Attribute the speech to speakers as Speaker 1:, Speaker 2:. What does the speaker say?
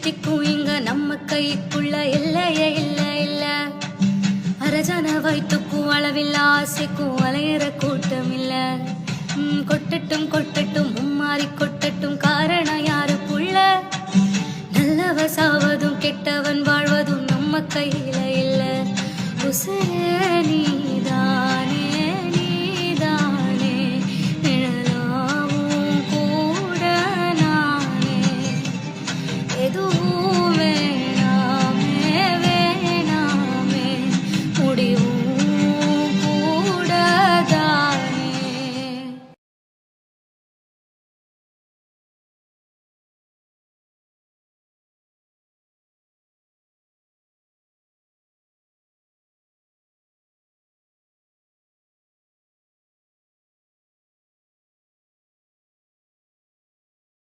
Speaker 1: தித்திக்கும் இங்க நம்ம கைக்குள்ள இல்லையே இல்ல இல்ல. அரஜன வயிற்றுக்கும் அளவில்ல ஆசைக்கும் அலையிற கூட்டம் இல்ல. கொட்டட்டும் கொட்டட்டும் மும்மாறி கொட்டட்டும் காரணம் யாருக்குள்ள. நல்லவ சாவதும் கெட்டவன் வாழ்வதும் நம்ம கையில இல்ல. உசரே நீ